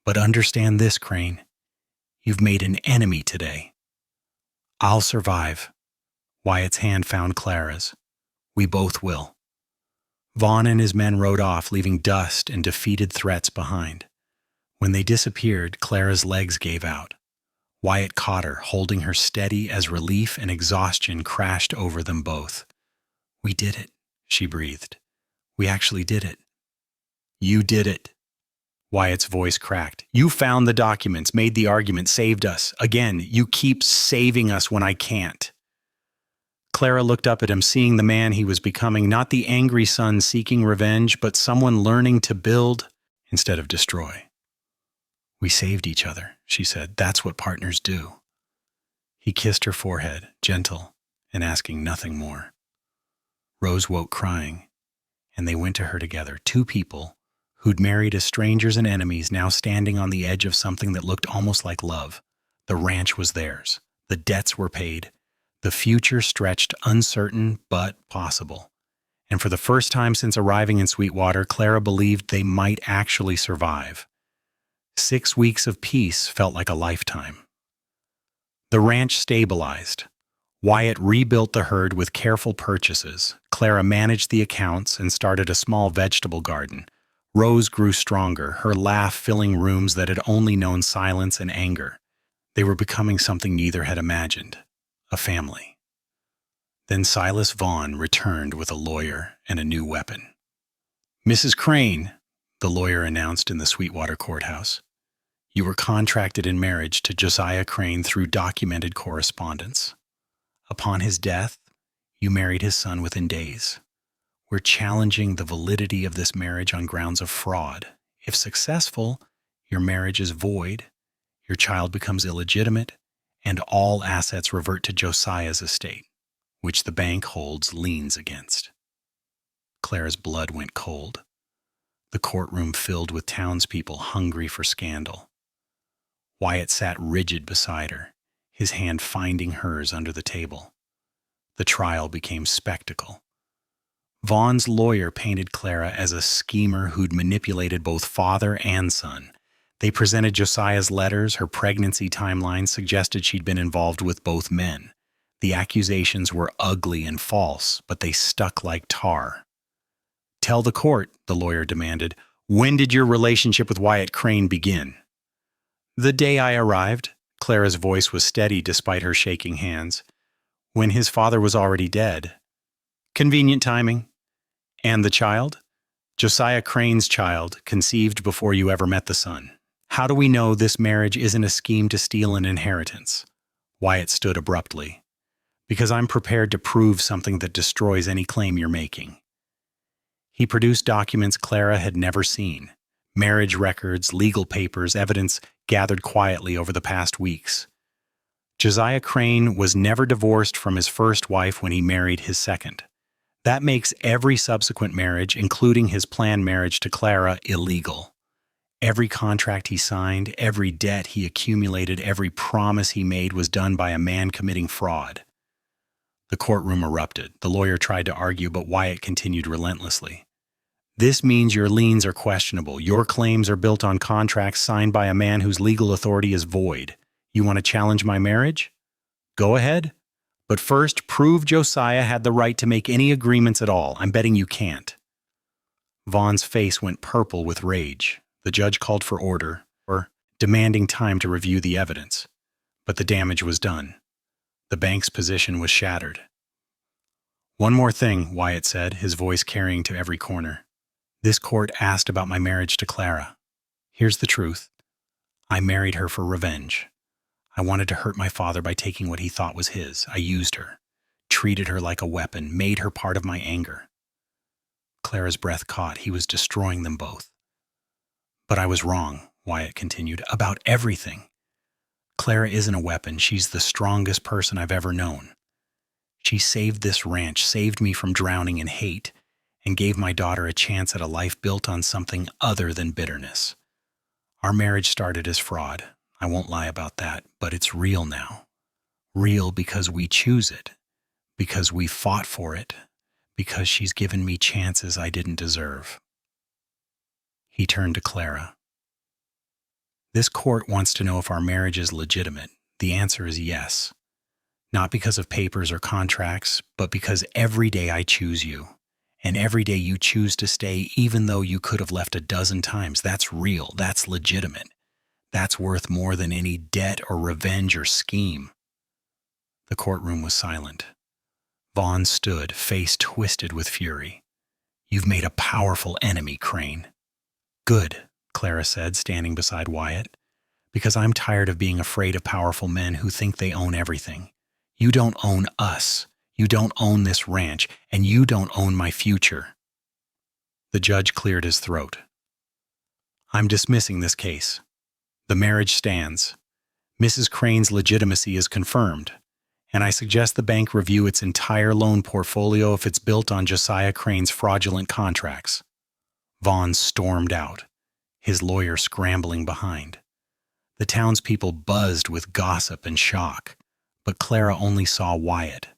But understand this, Crane. You've made an enemy today." "I'll survive." Wyatt's hand found Clara's. "We both will." Vaughn and his men rode off, leaving dust and defeated threats behind. When they disappeared, Clara's legs gave out. Wyatt caught her, holding her steady as relief and exhaustion crashed over them both. "We did it," she breathed. "We actually did it." "You did it." Wyatt's voice cracked. "You found the documents, made the argument, saved us. Again, you keep saving us when I can't." Clara looked up at him, seeing the man he was becoming, not the angry son seeking revenge, but someone learning to build instead of destroy. "We saved each other," she said. "That's what partners do." He kissed her forehead, gentle and asking nothing more. Rose woke crying, and they went to her together, 2 people who'd married as strangers and enemies, now standing on the edge of something that looked almost like love. The ranch was theirs. The debts were paid. The future stretched uncertain but possible. And for the first time since arriving in Sweetwater, Clara believed they might actually survive. 6 weeks of peace felt like a lifetime. The ranch stabilized. Wyatt rebuilt the herd with careful purchases. Clara managed the accounts and started a small vegetable garden. Rose grew stronger, her laugh filling rooms that had only known silence and anger. They were becoming something neither had imagined, a family. Then Silas Vaughn returned with a lawyer and a new weapon. "Mrs. Crane," the lawyer announced in the Sweetwater courthouse, "you were contracted in marriage to Josiah Crane through documented correspondence. Upon his death, you married his son within days. We're challenging the validity of this marriage on grounds of fraud. If successful, your marriage is void, your child becomes illegitimate, and all assets revert to Josiah's estate, which the bank holds liens against. Clara's blood went cold. The courtroom filled with townspeople hungry for scandal. Wyatt sat rigid beside her, his hand finding hers under the table. The trial became spectacle. Vaughn's lawyer painted Clara as a schemer who'd manipulated both father and son. They presented Josiah's letters. Her pregnancy timeline suggested she'd been involved with both men. The accusations were ugly and false, but they stuck like tar. "Tell the court," the lawyer demanded, "when did your relationship with Wyatt Crane begin?" "The day I arrived." Clara's voice was steady despite her shaking hands. "When his father was already dead." "Convenient timing." "And the child?" "Josiah Crane's child, conceived before you ever met the son." "How do we know this marriage isn't a scheme to steal an inheritance?" Wyatt stood abruptly. "Because I'm prepared to prove something that destroys any claim you're making." He produced documents Clara had never seen. Marriage records, legal papers, evidence gathered quietly over the past weeks. Josiah Crane was never divorced from his first wife when he married his second. That makes every subsequent marriage, including his planned marriage to Clara, illegal. Every contract he signed, every debt he accumulated, every promise he made was done by a man committing fraud. The courtroom erupted. The lawyer tried to argue, but Wyatt continued relentlessly. "This means your liens are questionable. Your claims are built on contracts signed by a man whose legal authority is void. You want to challenge my marriage? Go ahead. But first, prove Josiah had the right to make any agreements at all. I'm betting you can't." Vaughn's face went purple with rage. The judge called for order, demanding time to review the evidence. But the damage was done. The bank's position was shattered. "One more thing," Wyatt said, his voice carrying to every corner. "This court asked about my marriage to Clara. Here's the truth. I married her for revenge. I wanted to hurt my father by taking what he thought was his. I used her, treated her like a weapon, made her part of my anger." Clara's breath caught. He was destroying them both. "But I was wrong," Wyatt continued, "about everything. Clara isn't a weapon. She's the strongest person I've ever known. She saved this ranch, saved me from drowning in hate, and gave my daughter a chance at a life built on something other than bitterness. Our marriage started as fraud. I won't lie about that, but it's real now. Real because we choose it, because we fought for it, because she's given me chances I didn't deserve." He turned to Clara. "This court wants to know if our marriage is legitimate. The answer is yes. Not because of papers or contracts, but because every day I choose you. And every day you choose to stay, even though you could have left a dozen times. That's real. That's legitimate. That's worth more than any debt or revenge or scheme." The courtroom was silent. Vaughn stood, face twisted with fury. "You've made a powerful enemy, Crane." "Good," Clara said, standing beside Wyatt, "because I'm tired of being afraid of powerful men who think they own everything. You don't own us. You don't own this ranch, and you don't own my future." The judge cleared his throat. "I'm dismissing this case. The marriage stands. Mrs. Crane's legitimacy is confirmed, and I suggest the bank review its entire loan portfolio if it's built on Josiah Crane's fraudulent contracts." Vaughn stormed out, his lawyer scrambling behind. The townspeople buzzed with gossip and shock, but Clara only saw Wyatt,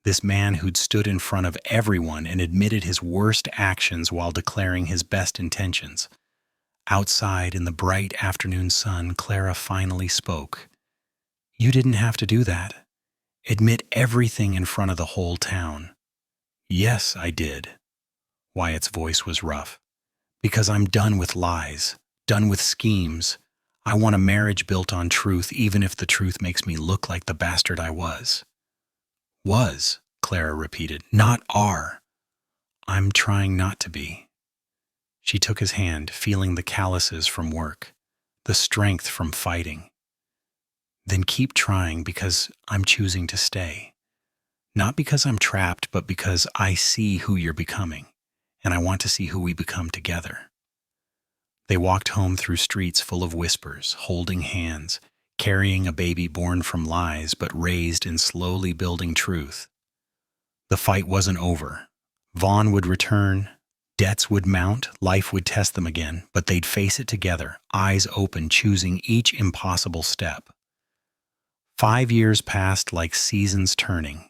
this man who'd stood in front of everyone and admitted his worst actions while declaring his best intentions. Outside in the bright afternoon sun, Clara finally spoke. "You didn't have to do that. Admit everything in front of the whole town." "Yes, I did." Wyatt's voice was rough. "Because I'm done with lies, done with schemes. I want a marriage built on truth, even if the truth makes me look like the bastard I was." "Was," Clara repeated, "not are." "I'm trying not to be." She took his hand, feeling the calluses from work, the strength from fighting. "Then keep trying, because I'm choosing to stay. Not because I'm trapped, but because I see who you're becoming, and I want to see who we become together." They walked home through streets full of whispers, holding hands, carrying a baby born from lies but raised in slowly building truth. The fight wasn't over. Vaughn would return, debts would mount, life would test them again, but they'd face it together, eyes open, choosing each impossible step. 5 years passed like seasons turning.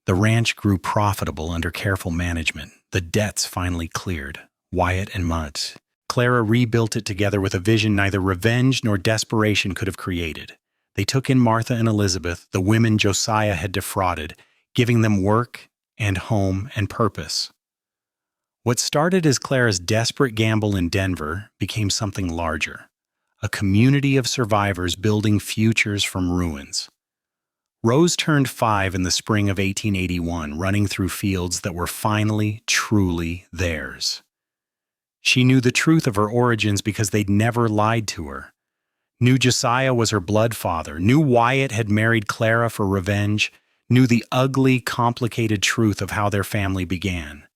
The ranch grew profitable under careful management. The debts finally cleared. Wyatt and Mutt. Clara rebuilt it together with a vision neither revenge nor desperation could have created. They took in Martha and Elizabeth, the women Josiah had defrauded, giving them work and home and purpose. What started as Clara's desperate gamble in Denver became something larger, a community of survivors building futures from ruins. Rose turned 5 in the spring of 1881, running through fields that were finally, truly theirs. She knew the truth of her origins because they'd never lied to her. Knew Josiah was her blood father, knew Wyatt had married Clara for revenge, knew the ugly, complicated truth of how their family began.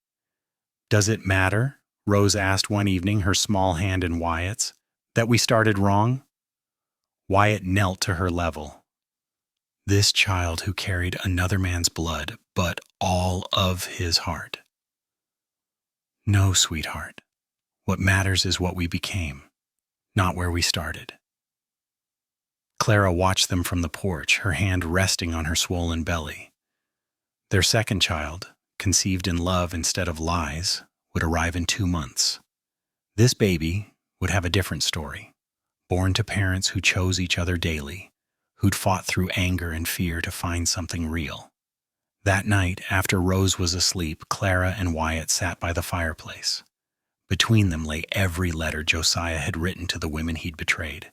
"Does it matter?" Rose asked one evening, her small hand in Wyatt's, "that we started wrong?" Wyatt knelt to her level. This child who carried another man's blood, but all of his heart. "No, sweetheart. What matters is what we became, not where we started." Clara watched them from the porch, her hand resting on her swollen belly. Their second child, conceived in love instead of lies, would arrive in 2 months. This baby would have a different story, born to parents who chose each other daily, who'd fought through anger and fear to find something real. That night, after Rose was asleep, Clara and Wyatt sat by the fireplace. Between them lay every letter Josiah had written to the women he'd betrayed.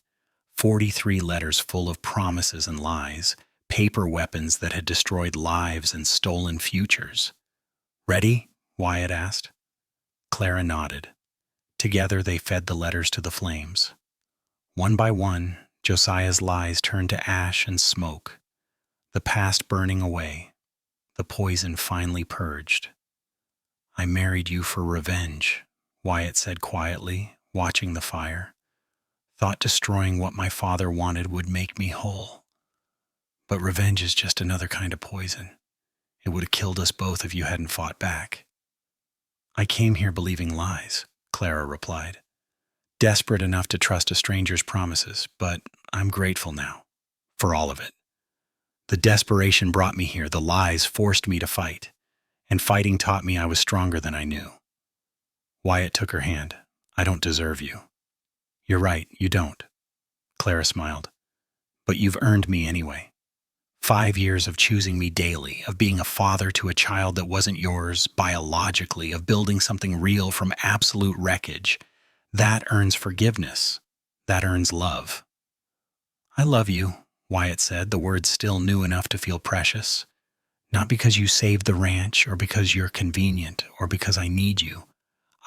43 letters full of promises and lies, paper weapons that had destroyed lives and stolen futures. "Ready?" Wyatt asked. Clara nodded. Together they fed the letters to the flames. One by one, Josiah's lies turned to ash and smoke, the past burning away, the poison finally purged. "I married you for revenge," Wyatt said quietly, watching the fire. "Thought destroying what my father wanted would make me whole. But revenge is just another kind of poison. It would have killed us both if you hadn't fought back." "I came here believing lies," Clara replied. "Desperate enough to trust a stranger's promises, but I'm grateful now, for all of it. The desperation brought me here, the lies forced me to fight, and fighting taught me I was stronger than I knew." Wyatt took her hand. "I don't deserve you." "You're right, you don't." Clara smiled. "But you've earned me anyway. 5 years of choosing me daily, of being a father to a child that wasn't yours biologically, of building something real from absolute wreckage. That earns forgiveness. That earns love." "I love you," Wyatt said, the words still new enough to feel precious. "Not because you saved the ranch, or because you're convenient, or because I need you.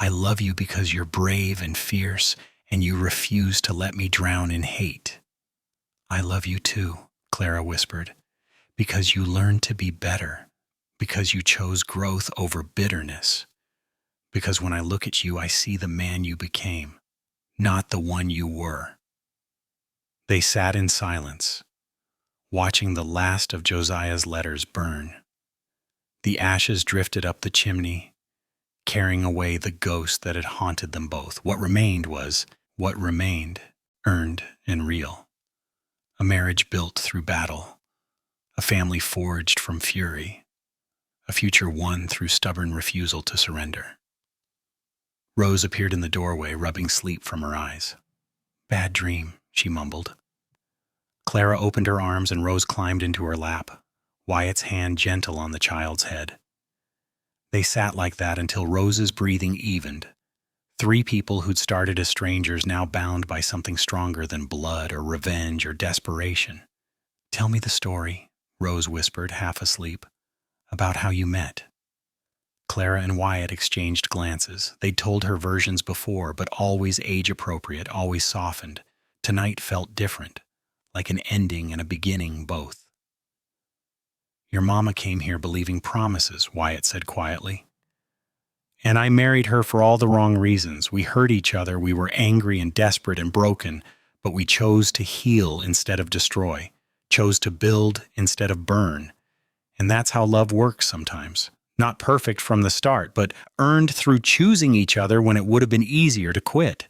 I love you because you're brave and fierce, and you refuse to let me drown in hate." "I love you too," Clara whispered, "because you learned to be better, because you chose growth over bitterness. Because when I look at you, I see the man you became, not the one you were." They sat in silence, watching the last of Josiah's letters burn. The ashes drifted up the chimney, carrying away the ghost that had haunted them both. What remained, earned and real. A marriage built through battle, a family forged from fury, a future won through stubborn refusal to surrender. Rose appeared in the doorway, rubbing sleep from her eyes. "Bad dream," she mumbled. Clara opened her arms and Rose climbed into her lap, Wyatt's hand gentle on the child's head. They sat like that until Rose's breathing evened. 3 people who'd started as strangers, now bound by something stronger than blood or revenge or desperation. "Tell me the story," Rose whispered, half asleep, "about how you met." Clara and Wyatt exchanged glances. They'd told her versions before, but always age-appropriate, always softened. Tonight felt different, like an ending and a beginning both. "Your mama came here believing promises," Wyatt said quietly. "And I married her for all the wrong reasons. We hurt each other, we were angry and desperate and broken, but we chose to heal instead of destroy, chose to build instead of burn. And that's how love works sometimes. Not perfect from the start, but earned through choosing each other when it would have been easier to quit.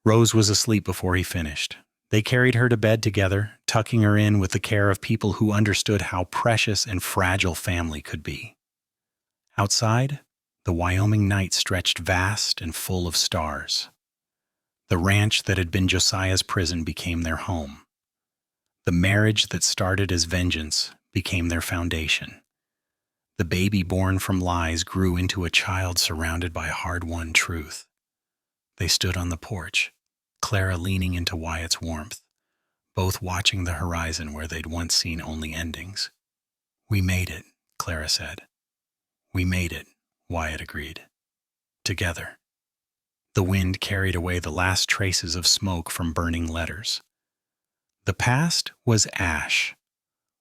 Rose was asleep before he finished. They carried her to bed together, tucking her in with the care of people who understood how precious and fragile family could be. Outside, the Wyoming night stretched vast and full of stars. The ranch that had been Josiah's prison became their home. The marriage that started as vengeance became their foundation. The baby born from lies grew into a child surrounded by hard-won truth. They stood on the porch, Clara leaning into Wyatt's warmth, both watching the horizon where they'd once seen only endings. "We made it," Clara said. "We made it," Wyatt agreed. Together. The wind carried away the last traces of smoke from burning letters. The past was ash.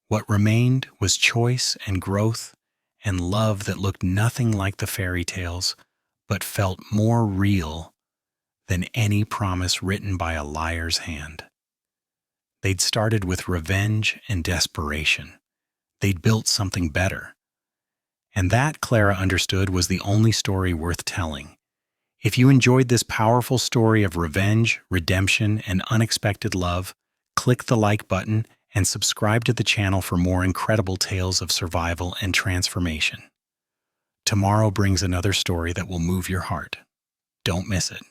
What remained was choice and growth and love that looked nothing like the fairy tales, but felt more real than any promise written by a liar's hand. They'd started with revenge and desperation. They'd built something better. And that, Clara understood, was the only story worth telling. If you enjoyed this powerful story of revenge, redemption, and unexpected love, click the like button and subscribe to the channel for more incredible tales of survival and transformation. Tomorrow brings another story that will move your heart. Don't miss it.